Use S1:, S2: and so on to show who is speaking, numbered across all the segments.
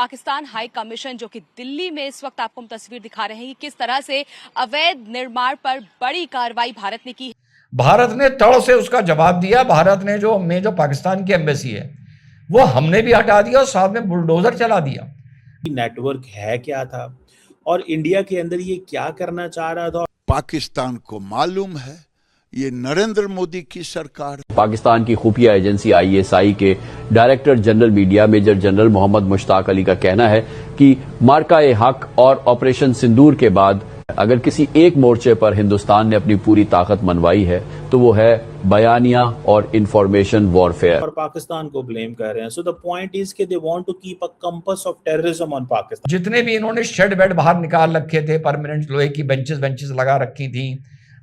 S1: Pakistan high commission जो कि दिल्ली में इस वक्त आपको हम तस्वीर दिखा रहे हैं कि किस तरह से अवैध निर्माण पर बड़ी कार्रवाई भारत ने की।
S2: भारत ने तड़ से उसका जवाब दिया। भारत ने जो पाकिस्तान की एम्बेसी है वो हमने भी हटा दिया और साथ में बुलडोजर चला दिया।
S3: नेटवर्क है क्या था और इंडिया के अंदर ये क्या करना चाह रहा था।
S4: पाकिस्तान को मालूम है ये नरेंद्र मोदी की सरकार।
S5: पाकिस्तान की खुफिया एजेंसी आईएसआई के director general media major general Mohammad Mushtaq Ali का कहना है कि मार्का-ए-हक और ऑपरेशन सिंदूर के बाद अगर किसी एक मोर्चे पर हिंदुस्तान ने अपनी पूरी ताकत मनवाई है तो वो है बयानिया और इंफॉर्मेशन वॉरफेयर।
S3: और पाकिस्तान को ब्लेम कर रहे हैं। सो द पॉइंट इज कि they want to keep a compass of terrorism on Pakistan.
S2: जितने भी इन्होंने शेड बेड बाहर निकाल रखे थे, परमानेंट लोहे की बेंचेस लगा रखी थी,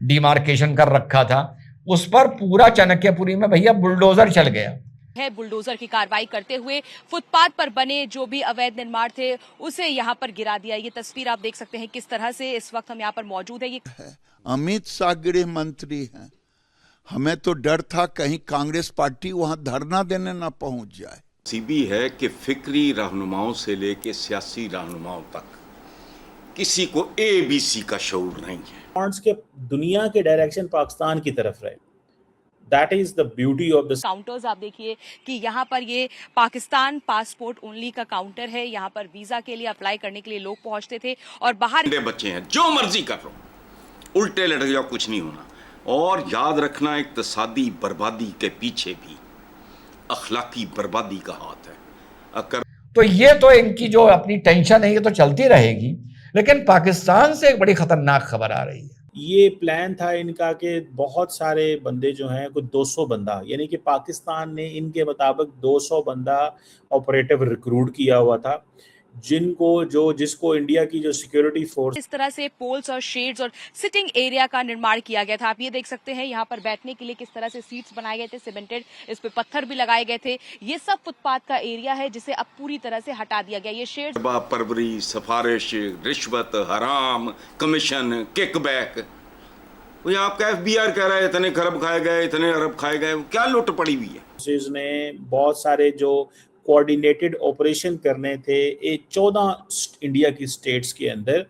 S2: डिमार्केशन कर रखा था, उस पर पूरा चाणक्यपुरी में भैया बुलडोजर चल गया
S1: है। बुलडोजर की कार्रवाई करते हुए फुटपाथ पर बने जो भी अवैध निर्माण थे उसे यहाँ पर गिरा दिया। ये तस्वीर आप देख सकते हैं किस तरह से इस वक्त हम यहाँ पर मौजूद है। ये
S4: अमित शाह गृह मंत्री हैं। हमें तो डर था कहीं कांग्रेस पार्टी वहां धरना देने ना पहुंच जाए।
S6: सीबी है कि फिक्री रहनुमाओं से लेके सियासी रहनुमाओं तक किसी को एबीसी का शऊर नहीं है।
S3: के दुनिया के डायरेक्शन पाकिस्तान की तरफ रहे। That is the beauty of the
S1: counters आप देखिए कि यहाँ पर ये पाकिस्तान पासपोर्ट ओनली का काउंटर है। यहाँ पर वीजा के लिए अप्लाई करने के लिए लोग पहुंचते थे और बाहर
S6: बच्चे हैं जो मर्जी कर लो, उल्टे लटक जाओ, कुछ नहीं होना। और याद रखना इक्तिसादी बर्बादी के पीछे भी अखलाकी बर्बादी का हाथ है। अगर
S2: तो ये तो इनकी जो अपनी टेंशन है ये तो चलती रहेगी, लेकिन पाकिस्तान से एक बड़ी खतरनाक खबर आ रही है।
S3: ये प्लान था इनका कि बहुत सारे बंदे जो हैं कुछ 200 बंदा, यानी कि पाकिस्तान ने इनके मुताबिक 200 बंदा ऑपरेटिव रिक्रूट किया हुआ था, जिसको इंडिया की जो सिक्योरिटी फोर्स
S1: इस तरह से पोल्स और शेड्स और सिटिंग एरिया का निर्माण किया गया था। आप ये देख सकते हैं यहाँ पर बैठने के लिए किस तरह से सीट्स बनाए गए थे, सीमेंटेड, इस पे पत्थर भी लगाए गए थे। ये सब फुटपाथ का एरिया है जिसे अब पूरी तरह से हटा दिया गया। ये शेड्स
S6: परवरी, सिफारिश, रिश्वत, हराम, कमीशन, किकबैक, वो आपका एफबीआर कह रहा है इतने खरब खाए गए, इतने अरब खाए गए, क्या लुट पड़ी हुई है।
S3: ने बहुत सारे जो कोऑर्डिनेटेड ऑपरेशन करने थे 14 इंडिया की स्टेट्स के अंदर,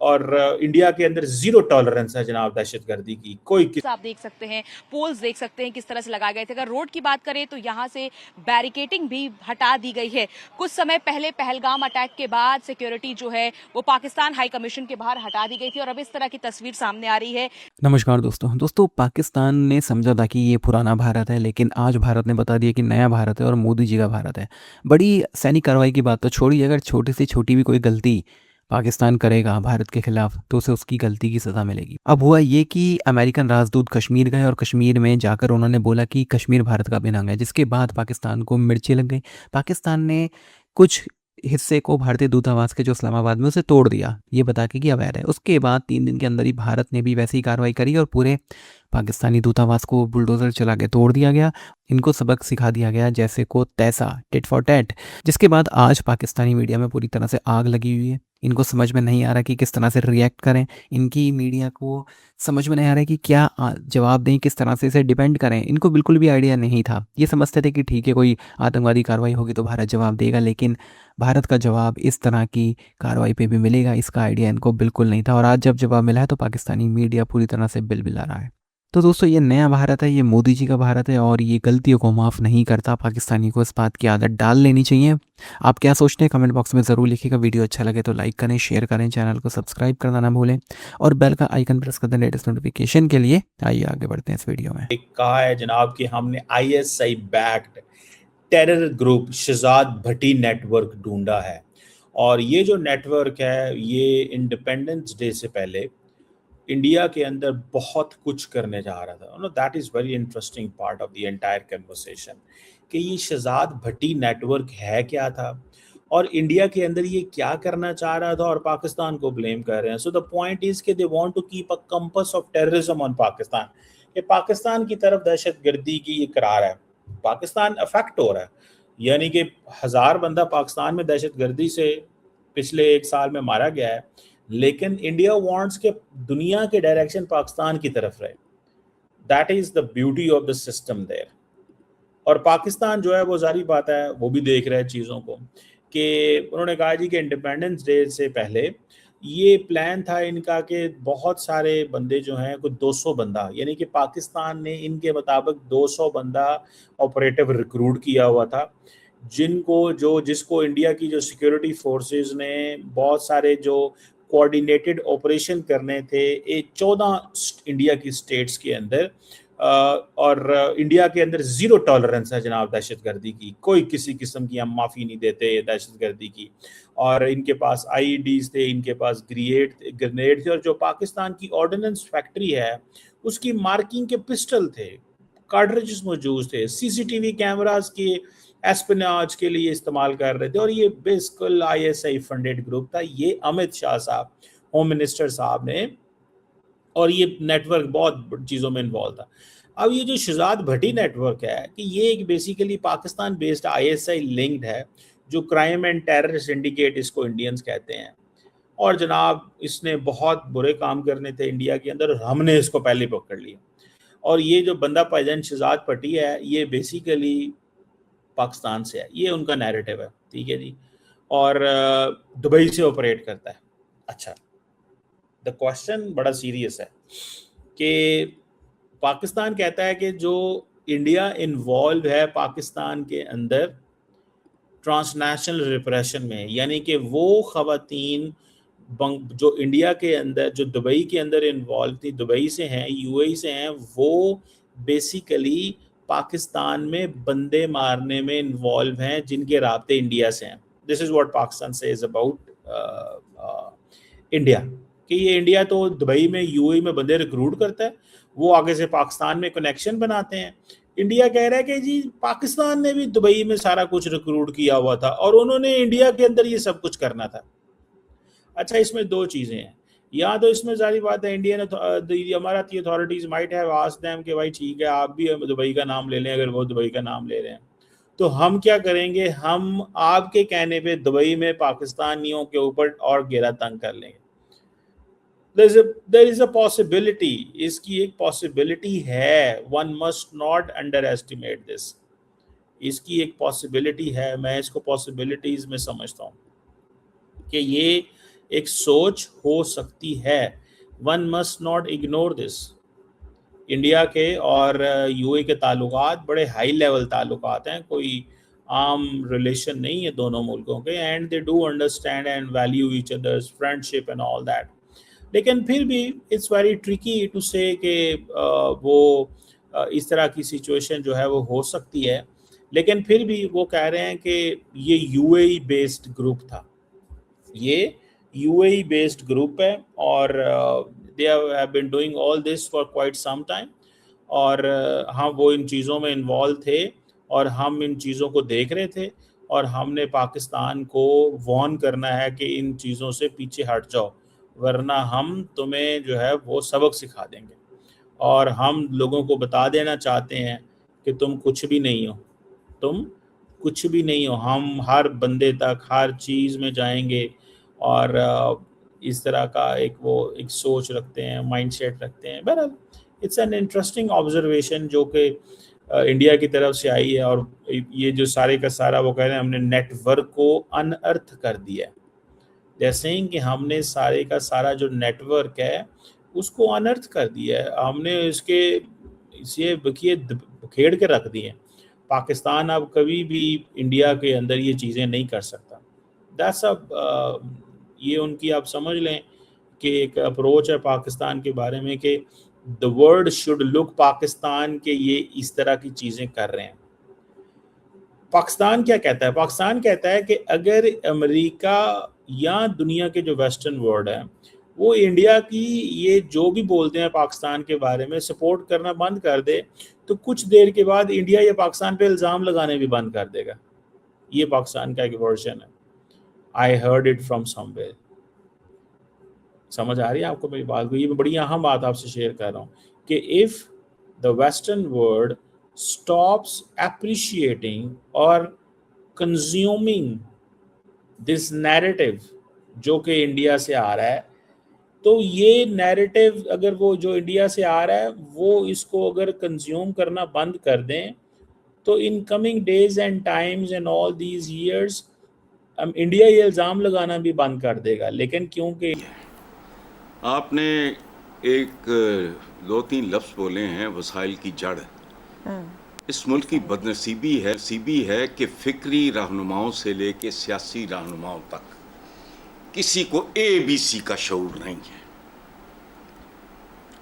S3: और इंडिया के अंदर जीरो टॉलरेंस है जनाब दहशतगर्दी की।
S1: आप देख सकते हैं, पोल्स देख सकते हैं किस तरह से लगाए गए थे। अगर रोड की बात करें तो यहाँ से बैरिकेडिंग भी हटा दी गई है। कुछ समय पहले पहलगाम अटैक के बाद सिक्योरिटी जो है वो पाकिस्तान हाई कमीशन के बाहर हटा दी गई थी और अब इस तरह की तस्वीर सामने आ रही है।
S7: नमस्कार दोस्तों, पाकिस्तान ने समझा था कि ये पुराना भारत है, लेकिन आज भारत ने बता दिया कि नया भारत है और मोदी जी का भारत है। बड़ी सैनिक कार्रवाई की बात तो छोड़िए, अगर छोटी से छोटी भी कोई गलती पाकिस्तान करेगा भारत के खिलाफ तो उसे उसकी गलती की सज़ा मिलेगी। अब हुआ ये कि अमेरिकन राजदूत कश्मीर गए और कश्मीर में जाकर उन्होंने बोला कि कश्मीर भारत का अभिन्न अंग है, जिसके बाद पाकिस्तान को मिर्ची लग गई। पाकिस्तान ने कुछ हिस्से को भारतीय दूतावास के जो इस्लामाबाद में उसे तोड़ दिया, ये बता के कि अवैध है। उसके बाद 3 दिन के अंदर ही भारत ने भी वैसी कार्रवाई करी और पूरे पाकिस्तानी दूतावास को बुलडोजर चला के तोड़ दिया गया। इनको सबक सिखा दिया गया जैसे को तैसा, टिट फॉर टैट। जिसके बाद आज पाकिस्तानी मीडिया में पूरी तरह से आग लगी हुई है। इनको समझ में नहीं आ रहा कि किस तरह से रिएक्ट करें। इनकी मीडिया को समझ में नहीं आ रहा है कि क्या जवाब दें, किस तरह से इसे डिपेंड करें। इनको बिल्कुल भी आइडिया नहीं था। ये समझते थे कि ठीक है, कोई आतंकवादी कार्रवाई होगी तो भारत जवाब देगा, लेकिन भारत का जवाब इस तरह की कार्रवाई पे भी मिलेगा, इसका आइडिया इनको बिल्कुल नहीं था। और आज जब जवाब मिला है तो पाकिस्तानी मीडिया पूरी तरह से बिलबिला रहा है। तो दोस्तों, ये नया भारत है, ये मोदी जी का भारत है और ये गलतियों को माफ़ नहीं करता। पाकिस्तानी को इस बात की आदत डाल लेनी चाहिए। आप क्या सोचते हैं कमेंट बॉक्स में ज़रूर लिखिएगा। वीडियो अच्छा लगे तो लाइक करें, शेयर करें, चैनल को सब्सक्राइब करना ना भूलें और बेल का आइकन प्रेस कर दें लेटेस्ट नोटिफिकेशन के लिए। आइए आगे बढ़ते हैं इस वीडियो में।
S3: कहा है जनाब कि हमने ISI backed terror group Shahzad Bhatti network ढूंढा है, और ये जो नेटवर्क है ये इंडिपेंडेंस डे से पहले इंडिया के अंदर बहुत कुछ करने जा रहा था। That is very interesting part of the entire conversation कि ये शहजाद भट्टी नेटवर्क है क्या था और इंडिया के अंदर ये क्या करना चाह रहा था, और पाकिस्तान को ब्लेम कर रहे हैं। सो द पॉइंट इज कि they want to keep a compass of terrorism on Pakistan. ये पाकिस्तान की तरफ दहशतगर्दी की ये करार है, पाकिस्तान अफेक्ट हो रहा है। यानी कि 1000 बंदा पाकिस्तान में दहशतगर्दी से पिछले 1 साल में मारा गया है, लेकिन इंडिया वांट्स के दुनिया के डायरेक्शन पाकिस्तान की तरफ रहे। That is the beauty of the system there. और पाकिस्तान जो है वो जारी बात है वो भी देख रहा है चीज़ों को कि उन्होंने कहा जी कि इंडिपेंडेंस डे से पहले ये प्लान था इनका कि बहुत सारे बंदे जो हैं, कुछ 200 बंदा, यानी कि पाकिस्तान ने इनके मुताबिक 200 बंदा ऑपरेटिव रिक्रूट किया हुआ था, जिसको इंडिया की जो सिक्योरिटी फोर्सेस ने बहुत सारे जो कोऑर्डिनेटेड ऑपरेशन करने थे 14 इंडिया की स्टेट्स के अंदर, और इंडिया के अंदर जीरो टॉलरेंस है जनाब दहशतगर्दी की, कोई किसी किस्म की हम माफ़ी नहीं देते दहशतगर्दी की। और इनके पास आईईडीज थे, इनके पास ग्रेनेड थे, और जो पाकिस्तान की ऑर्डिनेंस फैक्ट्री है उसकी मार्किंग के पिस्टल थे, कार्ट्रिजेस मौजूद थे, सीसीटीवी कैमरास के एस्पिनाज के लिए इस्तेमाल कर रहे थे, और ये बिल्कुल आईएसआई फंडेड ग्रुप था। ये अमित शाह साहब, होम मिनिस्टर साहब ने, और ये नेटवर्क बहुत चीज़ों में इन्वॉल्व था। अब ये जो शहजाद भट्टी नेटवर्क है कि ये एक basically Pakistan based ISI linked है, जो क्राइम एंड टेरर सिंडिकेट इसको इंडियंस कहते हैं। और जनाब इसने बहुत बुरे काम करने थे इंडिया के अंदर, और हमने इसको पहले पकड़ लिया। और ये जो बंदा भाईजान शहजाद भट्टी है, ये बेसिकली पाकिस्तान से है, ये उनका नैरेटिव है, ठीक है जी, और दुबई से ऑपरेट करता है। अच्छा, द क्वेश्चन बड़ा सीरियस है कि पाकिस्तान कहता है कि जो इंडिया इन्वॉल्व है पाकिस्तान के अंदर ट्रांसनेशनल रिप्रेशन में, यानी कि वो खवातीन जो इंडिया के अंदर, जो दुबई के अंदर इन्वॉल्व थी, दुबई से हैं, यूएई से हैं, वो बेसिकली पाकिस्तान में बंदे मारने में इन्वॉल्व हैं जिनके राब्ते इंडिया से हैं। This is what Pakistan says about India, कि ये इंडिया तो दुबई में, यूएई में बंदे रिक्रूट करता है, वो आगे से पाकिस्तान में कनेक्शन बनाते हैं। इंडिया कह रहा है कि जी पाकिस्तान ने भी दुबई में सारा कुछ रिक्रूट किया हुआ था और उन्होंने इंडिया के अंदर ये सब कुछ करना था। अच्छा, इसमें दो चीज़ें हैं, या तो इसमें सारी बात है Indian Emirati authorities might have asked them कि भाई ठीक है आप भी दुबई का नाम ले लें, अगर वो दुबई का नाम ले रहे हैं तो हम क्या करेंगे, हम आपके कहने पे दुबई में पाकिस्तानियों के ऊपर और घेरा तंग कर लेंगे। there is a possibility, इसकी एक पॉसिबिलिटी है, one must not underestimate this, इसकी एक पॉसिबिलिटी है, मैं इसको पॉसिबिलिटीज में समझता हूँ कि ये एक सोच हो सकती है, one must not ignore this। India के और यूएई के ताल्लुकात बड़े हाई लेवल ताल्लुकात हैं, कोई आम रिलेशन नहीं है दोनों मुल्कों के, and they do understand and value each others friendship and all that. लेकिन फिर भी इट्स वेरी ट्रिकी टू से कि वो इस तरह की सिचुएशन जो है वो हो सकती है। लेकिन फिर भी वो कह रहे हैं कि ये यूएई बेस्ड ग्रुप था, ये यूएई बेस्ड ग्रुप है, और they have been doing all this for quite some time, और हम वो इन चीज़ों में इन्वॉल्व थे और हम इन चीज़ों को देख रहे थे, और हमने पाकिस्तान को वार्न करना है कि इन चीज़ों से पीछे हट जाओ, वरना हम तुम्हें जो है वो सबक सिखा देंगे। और हम लोगों को बता देना चाहते हैं कि तुम कुछ भी नहीं हो, तुम कुछ भी नहीं हो, हम हर बंदे तक हर चीज़ में जाएंगे, और इस तरह का एक सोच रखते हैं, माइंडसेट रखते हैं। बहरहाल इट्स एन इंटरेस्टिंग ऑब्जर्वेशन जो कि इंडिया की तरफ से आई है, और ये जो सारे का सारा वो कह रहे हैं हमने नेटवर्क को अनअर्थ कर दिया है, जैसे ही कि हमने सारे का सारा जो नेटवर्क है उसको अनर्थ कर दिया है, हमने इसे खेड़ के रख दिए। पाकिस्तान अब कभी भी इंडिया के अंदर ये चीज़ें नहीं कर सकता। दैट्स ये उनकी आप समझ लें कि एक अप्रोच है पाकिस्तान के बारे में कि the world should look Pakistan के ये इस तरह की चीज़ें कर रहे हैं। पाकिस्तान क्या कहता है? पाकिस्तान कहता है कि अगर अमेरिका या दुनिया के जो वेस्टर्न वर्ल्ड है वो इंडिया की ये जो भी बोलते हैं पाकिस्तान के बारे में सपोर्ट करना बंद कर दे, तो कुछ देर के बाद इंडिया या पाकिस्तान पे इल्ज़ाम लगाने भी बंद कर देगा। ये पाकिस्तान का एक वर्जन है। I heard it from somewhere. समझ आ रही है आपको मेरी बात को? ये बड़ी अहम बात आपसे शेयर कर रहा हूँ कि if the western world stops appreciating और कंज्यूमिंग दिस नैरेटिव जो कि इंडिया से आ रहा है, तो ये नैरेटिव अगर वो जो इंडिया से आ रहा है वो इसको अगर कंज्यूम करना बंद कर दें, तो in coming days and times and all these years अब इंडिया ये इल्ज़ाम लगाना भी बंद कर देगा, लेकिन क्योंकि
S6: आपने एक 2-3 लफ्ज़ बोले हैं, वसाइल की जड़। इस मुल्क की बदनसीबी है कि फिक्री रहनुमाओं से लेके सियासी रहनुमाओं तक किसी को ABC का शऊर नहीं है।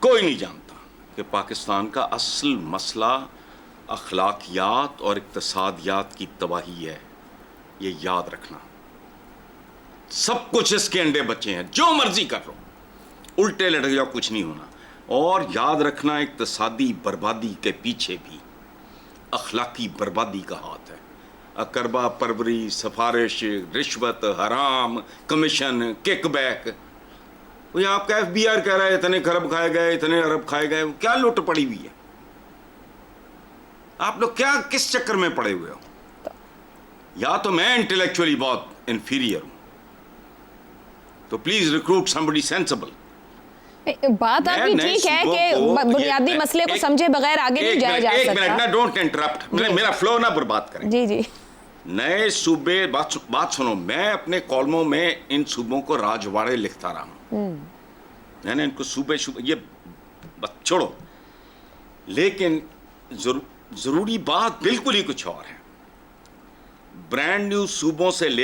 S6: कोई नहीं जानता कि पाकिस्तान का असल मसला अखलाकियात और इक्तसादियात की तबाही है। ये याद रखना, सब कुछ इसके अंडे बच्चे हैं, जो मर्जी कर लो, उल्टे लटक जाओ, कुछ नहीं होना। और याद रखना, इक्तसादी बर्बादी के पीछे भी अखलाकी बर्बादी का हाथ है। अकरबा परवरी, सिफारिश, रिश्वत, हराम, कमीशन, किकबैक। वो आपका FBR कह रहा है इतने खरब खाए गए, इतने अरब खाए गए, क्या लुट पड़ी हुई है? आप लोग क्या किस चक्कर में पड़े हुए हो? या तो मैं इंटेलेक्चुअली बहुत इंफीरियर हूं, तो प्लीज रिक्रूट समबडी सेंसिबल।
S8: बात आपकी ठीक है कि बुनियादी मसले को समझे बगैर आगे नहीं जाया जा सकता।
S6: एक मिनट ना, डोंट इंटरप्ट, मेरा फ्लो ना बर्बाद करें।
S8: जी जी।
S6: नए सूबे, बात सुनो, मैं अपने कॉलमों में इन सूबों को राजवाड़े लिखता रहा हूं। मैंने इनको सूबे ये बस छोड़ो, लेकिन जरूरी बात बिल्कुल ही कुछ और है। ब्रांड न्यू सूबों से